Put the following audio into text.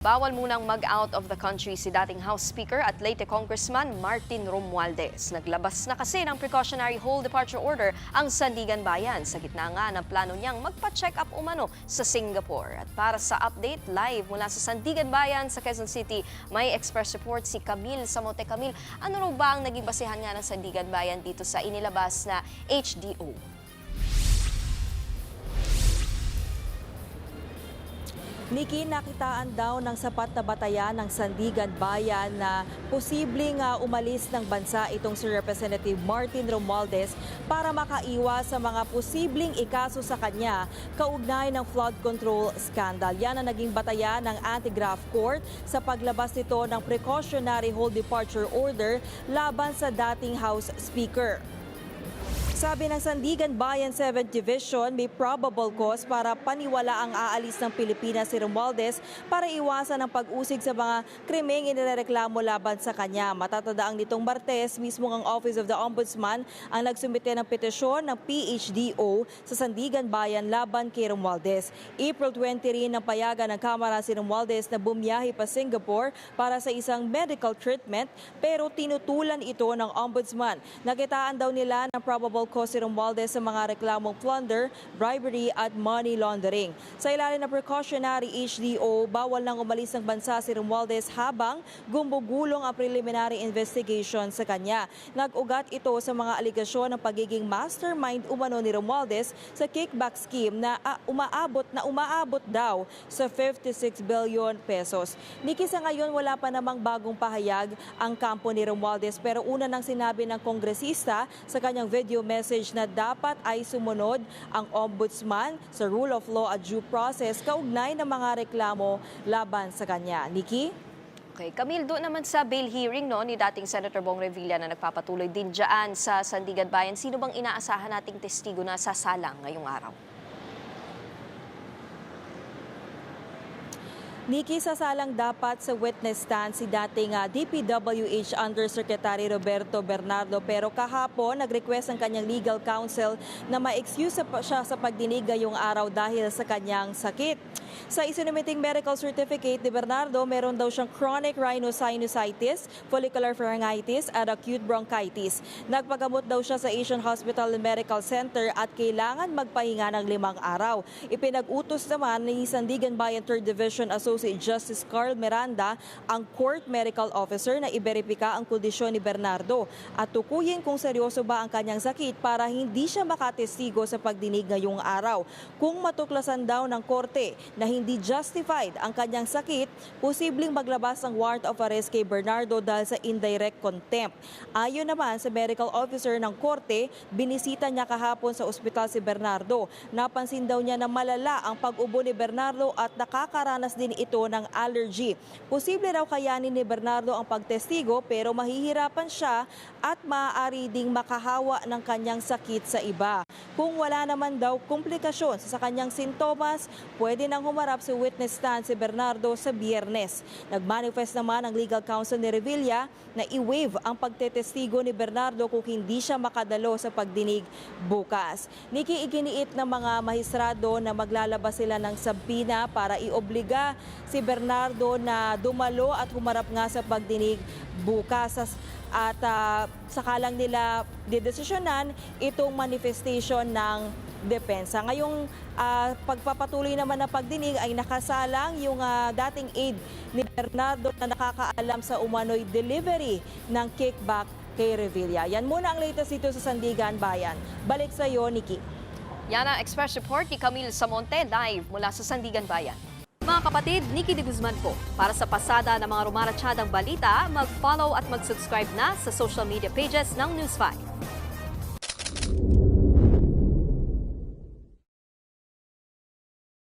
Bawal munang mag-out of the country si dating House Speaker at Leyte Congressman Martin Romualdez. Naglabas na kasi ng precautionary whole departure order ang Sandigan Bayan sa gitna nga ng plano niyang magpa-check up umano sa Singapore. At para sa update live mula sa Sandigan Bayan sa Quezon City, may express report si Camille Samonte. Camille, ano raw ba ang naging basehan nga ng Sandigan Bayan dito sa inilabas na HDO? Nikki, nakitaan daw ng sapat na batayan ng Sandigan Bayan na posibleng umalis ng bansa itong si Representative Martin Romualdez para makaiwas sa mga posibleng ikaso sa kanya kaugnay ng flood control scandal. Yan ang naging batayan ng Anti-Graft Court sa paglabas nito ng precautionary whole departure order laban sa dating House Speaker. Sabi ng Sandigan Bayan 7th Division, may probable cause para paniwala ang aalis ng Pilipinas si Romualdez para iwasan ang pag-usig sa mga krimeng inireklamo laban sa kanya. Matatadaang nitong Martes, mismo ang Office of the Ombudsman ang nagsumite ng petisyon ng PHDO sa Sandigan Bayan laban kay Romualdez. April 20 rin ang payagan ng Kamara si Romualdez na bumiyahe pa Singapore para sa isang medical treatment pero tinutulan ito ng Ombudsman. Nakitaan daw nila ng probable cause si Romualdez sa mga reklamong plunder, bribery at money laundering. Sa ilalim ng precautionary HDO, bawal nang umalis ng bansa si Romualdez habang gumugulong ang preliminary investigation sa kanya. Nag-ugat ito sa mga aligasyon ng pagiging mastermind umano ni Romualdez sa kickback scheme na umaabot daw sa 56 billion pesos. Niki, sa ngayon wala pa namang bagong pahayag ang kampo ni Romualdez pero una nang sinabi ng kongresista sa kanyang video message na dapat ay sumunod ang ombudsman sa rule of law at due process kaugnay ng mga reklamo laban sa kanya. Nikki? Okay, Camille, doon naman sa bail hearing ni dating Senator Bong Revilla na nagpapatuloy din dyan sa Sandigan Bayan, sino bang inaasahan nating testigo na sasalang ngayong araw? Nikki, sasalang dapat sa witness stand si dating DPWH Undersecretary Roberto Bernardo pero kahapon nag-request ang kanyang legal counsel na ma-excuse siya sa pagdinig ngayong araw dahil sa kanyang sakit. Sa isinumiting medical certificate ni Bernardo, meron daw siyang chronic rhinosinusitis, follicular pharyngitis at acute bronchitis. Nagpagamot daw siya sa Asian Hospital and Medical Center at kailangan magpahinga ng 5 araw. Ipinag-utos naman ni Sandigan Bayan 3rd Division Associate Justice Carl Miranda ang court medical officer na iberipika ang kondisyon ni Bernardo at tukuyin kung seryoso ba ang kanyang sakit para hindi siya makatestigo sa pagdinig ngayong araw. Kung matuklasan daw ng korte na hindi justified ang kanyang sakit, posibleng maglabas ng warrant of arrest kay Bernardo dahil sa indirect contempt. Ayon naman sa medical officer ng korte, binisita niya kahapon sa ospital si Bernardo. Napansin daw niya na malala ang pag-ubo ni Bernardo at nakakaranas din ito ng allergy. Posible raw kayanin ni Bernardo ang pagtestigo pero mahihirapan siya at maaari ding makahawa ng kanyang sakit sa iba. Kung wala naman daw komplikasyon sa kanyang sintomas, pwede nang humarap sa witness stand si Bernardo sa Biyernes. Nagmanifest naman ang legal counsel ni Revilla na i-waive ang pagtetestigo ni Bernardo kung hindi siya makadalo sa pagdinig bukas. Nikki, iginiit ng mga mahistrado na maglalabas sila ng sabina para iobliga si Bernardo na dumalo at humarap nga sa pagdinig bukas at sakalang nila didesisyonan itong manifestation ng depensa. Ngayong pagpapatuloy naman na pagdinig ay nakasalang yung dating aide ni Bernardo na nakakaalam sa umano'y delivery ng kickback kay Revilla. Yan muna ang latest dito sa Sandigan Bayan. Balik sa iyo, Nikki. Yan ang express report ni Camille Samonte live mula sa Sandigan Bayan. Mga kapatid, Nikki de Guzman po. Para sa pasada ng mga rumaratsyadang balita, mag-follow at mag-subscribe na sa social media pages ng News 5.